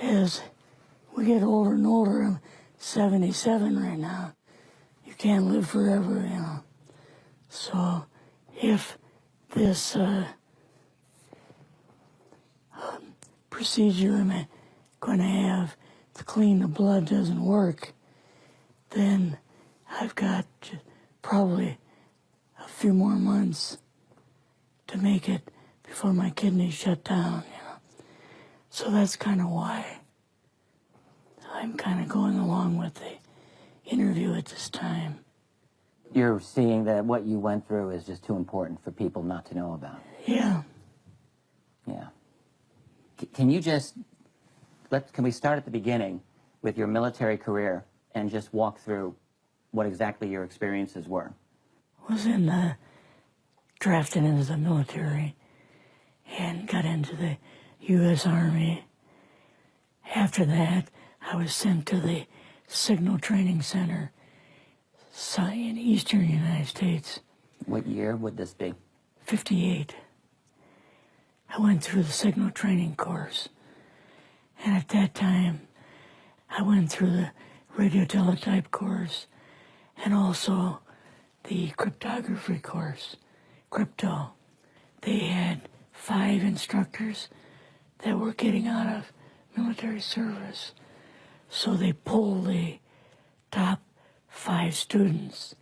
as we get older and older, I'm 77 right now. You can't live forever, you know. So if this procedure I'm going to have to clean the blood doesn't work, then I've got probably a few more months to make it before my kidneys shut down, you know. So that's kind of why I'm kind of going along with the interview at this time. You're seeing that what you went through is just too important for people not to know about. Yeah. Yeah. Can you just, can we start at the beginning with your military career and just walk through what exactly your experiences were? I was drafted into the military and got into the U.S. Army. After that, I was sent to the Signal Training Center in eastern United States. What year would this be? 58. I went through the signal training course. And at that time, I went through the radio teletype course and also the cryptography course, crypto. They had 5 instructors that were getting out of military service. So they pulled the top 5 students,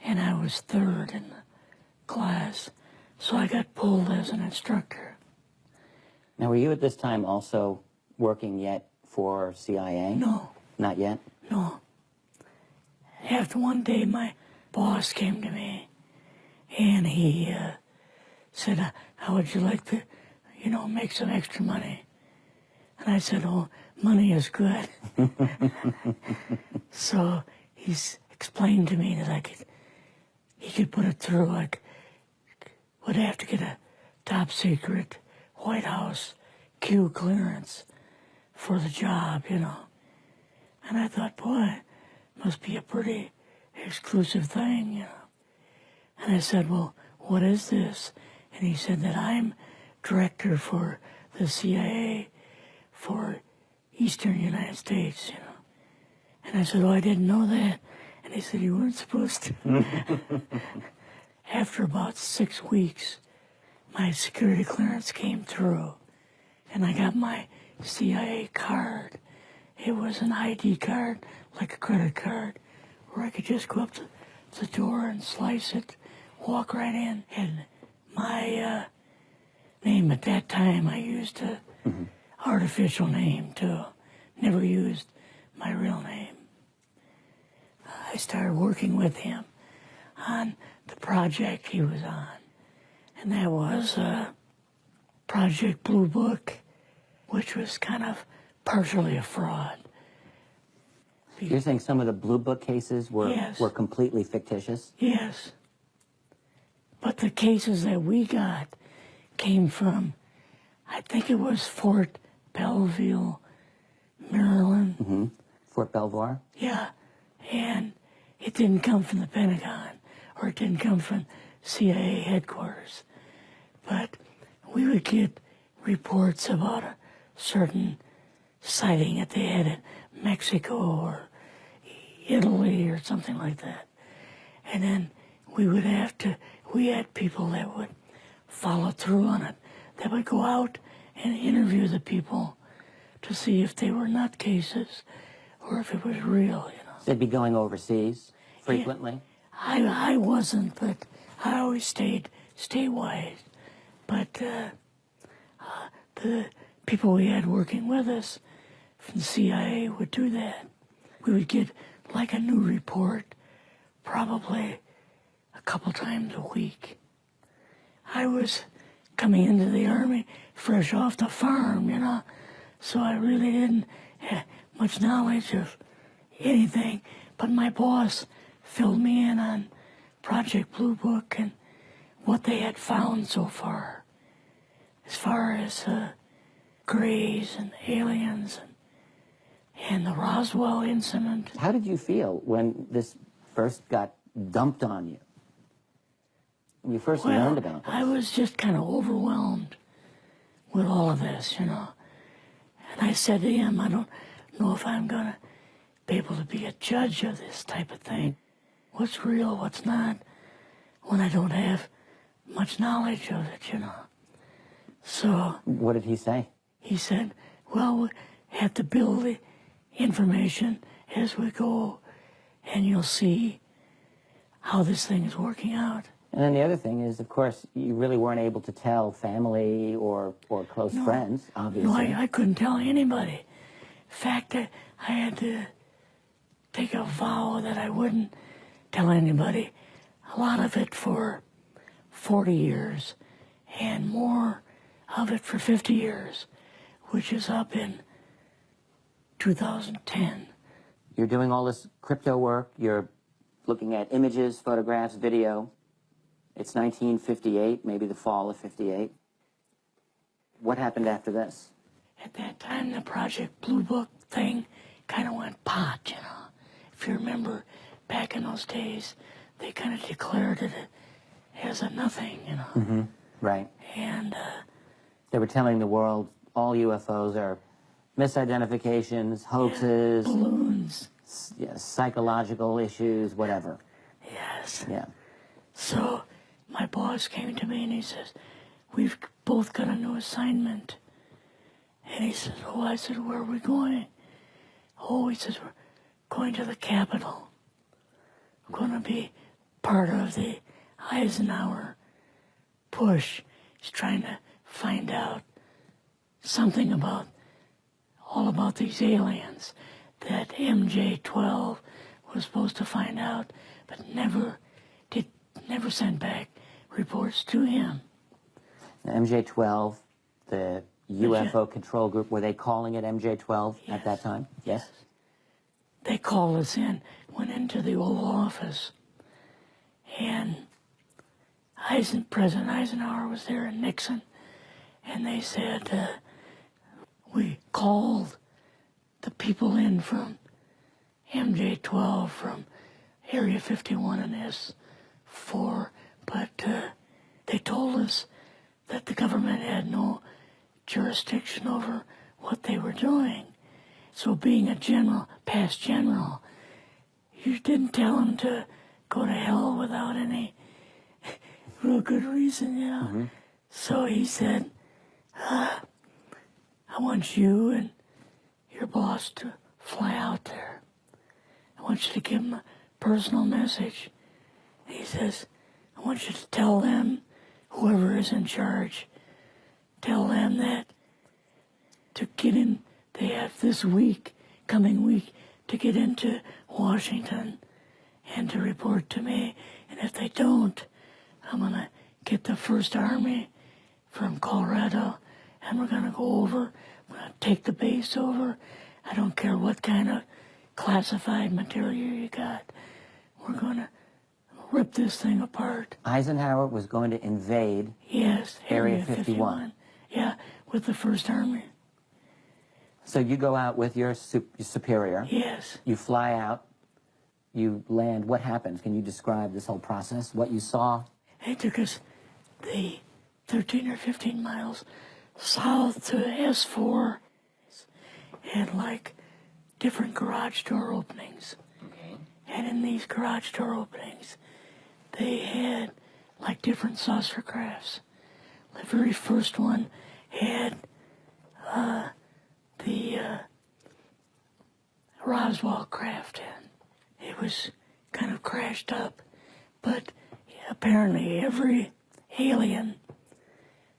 and I was 3rd in the class. So I got pulled as an instructor. Now, were you at this time also working yet for CIA? No. Not yet? No. After one day, my boss came to me, and he said, how would you like to, make some extra money? And I said, oh, money is good. So he explained to me that he could put it through. I would have to get a top secret White House Q clearance for the job, And I thought, boy, it must be a pretty exclusive thing, And I said, well, what is this? And he said that I'm director for the CIA for eastern United States, And I said, oh, I didn't know that. And he said, you weren't supposed to. After about 6 weeks, my security clearance came through, and I got my CIA card. It was an ID card, like a credit card, where I could just go up to the door and slice it, walk right in. And my name at that time, I used a artificial name too. Never used my real name. I started working with him on the project he was on. And that was Project Blue Book, which was kind of partially a fraud. You're saying some of the Blue Book cases were, Yes. were completely fictitious? Yes. But the cases that we got came from, I think it was Fort Belvoir, Maryland. Fort Belvoir? Yeah. And it didn't come from the Pentagon, or it didn't come from CIA headquarters. But we would get reports about a certain sighting that they had in Mexico or Italy or something like that. And then we had people that would follow through on it, that would go out and interview the people to see if they were nutcases or if it was real, They'd be going overseas frequently? Yeah, I wasn't, but I always stayed statewide. But the people we had working with us from the CIA would do that. We would get like a new report probably a couple times a week. I was coming into the Army fresh off the farm, so I really didn't have much knowledge of anything. But my boss filled me in on Project Blue Book and what they had found so far, as far as Greys and aliens and the Roswell incident. How did you feel when this first got dumped on you? When you first learned about this? I was just kind of overwhelmed with all of this, And I said to him, I don't know if I'm going to be able to be a judge of this type of thing. What's real, what's not, when I don't have much knowledge of it, you know. So... What did he say? He said, well, we have to build the information as we go, and you'll see how this thing is working out. And then the other thing is, of course, you really weren't able to tell family or close friends, obviously. No, I couldn't tell anybody. In fact, I had to take a vow that I wouldn't tell anybody. A lot of it for 40 years, and more of it for 50 years, which is up in 2010. You're doing all this crypto work. You're looking at images, photographs, video. It's 1958, maybe the fall of 58. What happened after this? At that time, the Project Blue Book thing kind of went pot, you know. If you remember, back in those days, they kind of declared it as a nothing, you know. Mm-hmm. Right. And they were telling the world all UFOs are misidentifications, hoaxes, balloons. Psychological issues, whatever. Yes. Yeah. So my boss came to me and he says, we've both got a new assignment. And he says, oh, I said, where are we going? Oh, he says, we're going to the Capitol. We're going to be part of the Eisenhower push. He's trying to find out something about, all about these aliens that MJ-12 was supposed to find out, but never sent back reports to him. Now, MJ-12, the UFO control group, were they calling it MJ-12 at that time? Yes. They called us in, went into the Oval Office, and President Eisenhower was there and Nixon, and they said, we called the people in from MJ-12, from Area 51 and S4, but they told us that the government had no jurisdiction over what they were doing. So being a general, past general, you didn't tell them to go to hell without any real good reason, you know. Mm-hmm. So he said, I want you and your boss to fly out there. I want you to give them a personal message. And he says, I want you to tell them, whoever is in charge, tell them that to get in, they have this week, coming week, to get into Washington and to report to me. And if they don't, I'm going to get the First Army from Colorado, and we're going to go over, we're going to take the base over. I don't care what kind of classified material you got. We're going to rip this thing apart. Eisenhower was going to invade Area 51. Yeah, with the First Army. So you go out with your superior. Yes. You fly out. You land. What happens? Can you describe this whole process, what you saw? They took us the 13 or 15 miles south to S4 and like different garage door openings. Okay. And in these garage door openings, they had like different saucer crafts. The very first one had the Roswell craft in. It was kind of crashed up, but apparently every alien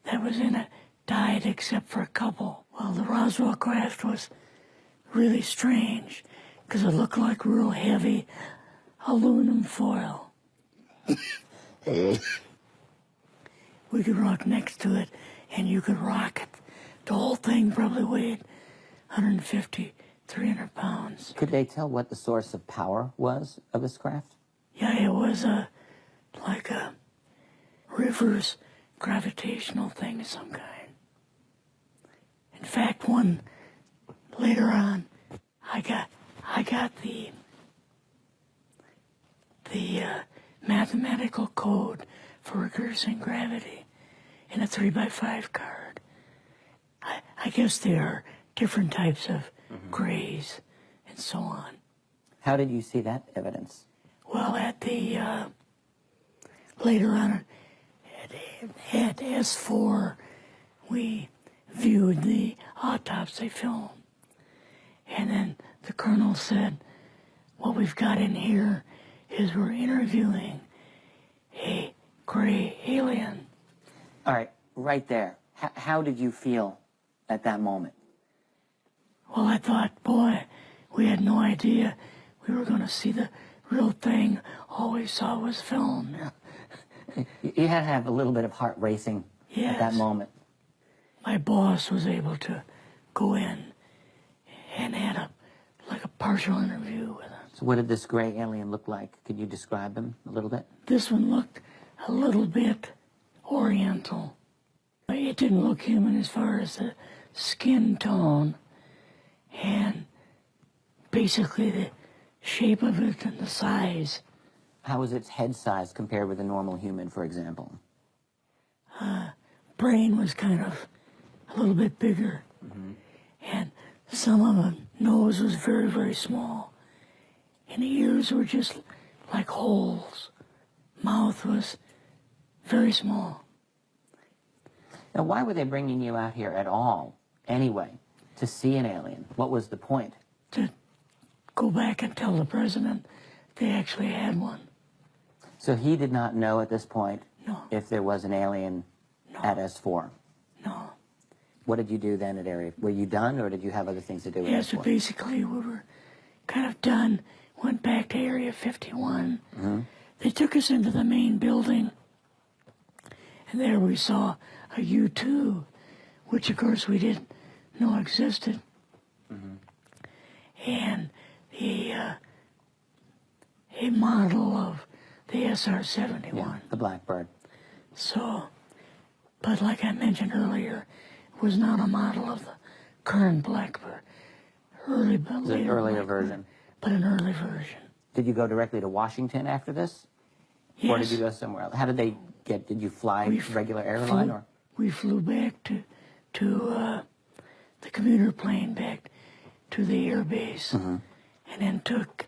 that was in it died except for a couple. Well, the Roswell craft was really strange because it looked like real heavy aluminum foil. We could rock next to it and you could rock it. The whole thing probably weighed 150, 300 pounds. Could they tell what the source of power was of this craft? Yeah, it was like a reverse gravitational thing of some kind. In fact, one later on, I got the mathematical code for reversing gravity in a 3x5 card. I guess they are different types of grays and so on. How did you see that evidence? Well, at the, later on at S4, we viewed the autopsy film. And then the colonel said, what we've got in here is we're interviewing a gray alien. All right, right there. How did you feel at that moment? Well, I thought, boy, we had no idea we were going to see the real thing. All we saw was film. You had to have a little bit of heart racing at that moment. My boss was able to go in and had like a partial interview with him. So what did this gray alien look like? Could you describe him a little bit? This one looked a little bit oriental. It didn't look human as far as the skin tone and basically the shape of it and the size. How was its head size compared with a normal human, for example? Brain was kind of a little bit bigger. And some of the nose was very, very small. And the ears were just like holes. Mouth was very small. Now, why were they bringing you out here at all, anyway, to see an alien? What was the point? To go back and tell the president they actually had one. So he did not know at this point No. if there was an alien at S4? No. What did you do then at Area? Were you done, or did you have other things to do with Yeah, so S4? basically we were kind of done, went back to Area 51. They took us into the main building, and there we saw a U-2, which of course we didn't know existed. And a model of the SR-71. Yeah, the Blackbird. So, but like I mentioned earlier, it was not a model of the current Blackbird. It was an earlier version. But an early version. Did you go directly to Washington after this? Yes. Or did you go somewhere else? How did they get, did you fly regular airline? Or? We flew back to the commuter plane back to the air base, and then took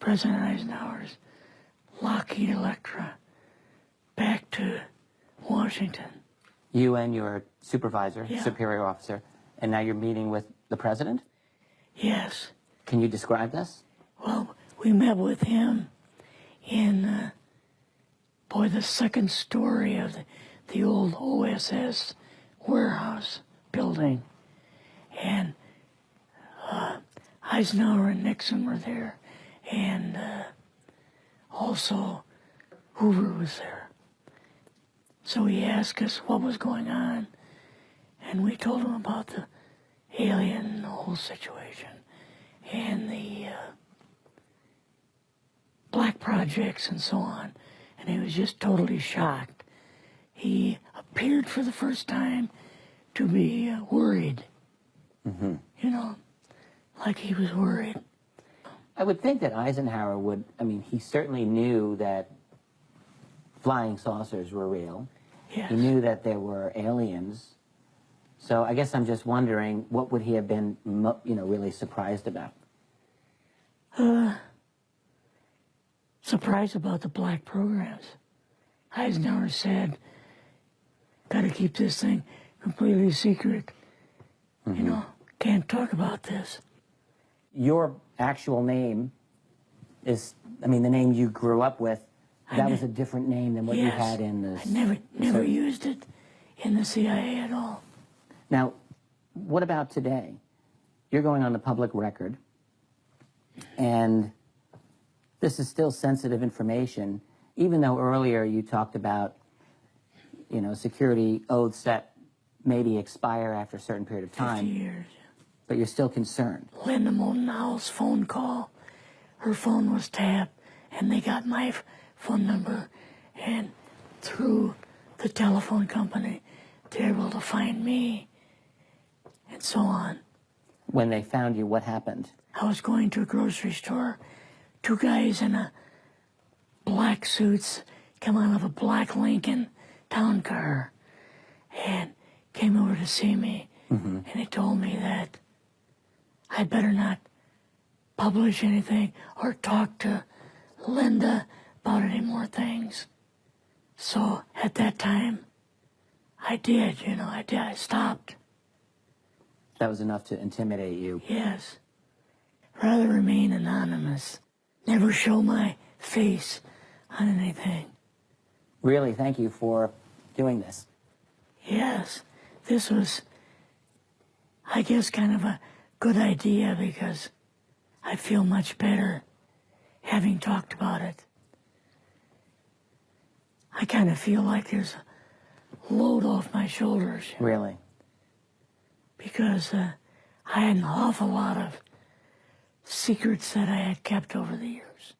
President Eisenhower's Lockheed Electra back to Washington. You and your supervisor, Yeah. superior officer, and now you're meeting with the president? Yes. Can you describe this? Well, we met with him in, the second story of the old OSS warehouse building. And Eisenhower and Nixon were there, and also Hoover was there. So he asked us what was going on, and we told him about the alien, the whole situation, and the black projects and so on. And he was just totally shocked. He appeared for the first time to be worried. You know, like he was worried. I would think that Eisenhower would, he certainly knew that flying saucers were real. Yes. He knew that there were aliens. So I guess I'm just wondering, what would he have been, really surprised about? Surprised about the black programs. Eisenhower said, got to keep this thing completely secret. You know, can't talk about this. Your actual name is, the name you grew up with, that was a different name than what you had in the... I never used it in the CIA at all. Now, what about today? You're going on the public record, and this is still sensitive information, even though earlier you talked about, security oaths that maybe expire after a certain period of 50 time. years. But you're still concerned. Linda Moultonow's phone call, her phone was tapped, and they got my phone number, and through the telephone company, they're able to find me, and so on. When they found you, what happened? I was going to a grocery store. Two guys in a black suits come out of a black Lincoln town car and came over to see me. And he told me that I'd better not publish anything or talk to Linda about any more things. So at that time, I did, I stopped. That was enough to intimidate you. Yes. Rather remain anonymous. Never show my face on anything. Really, thank you for doing this. Yes, this was, I guess, kind of a good idea because I feel much better having talked about it. I kind of feel like there's a load off my shoulders. Really? Because I had an awful lot of secrets that I had kept over the years.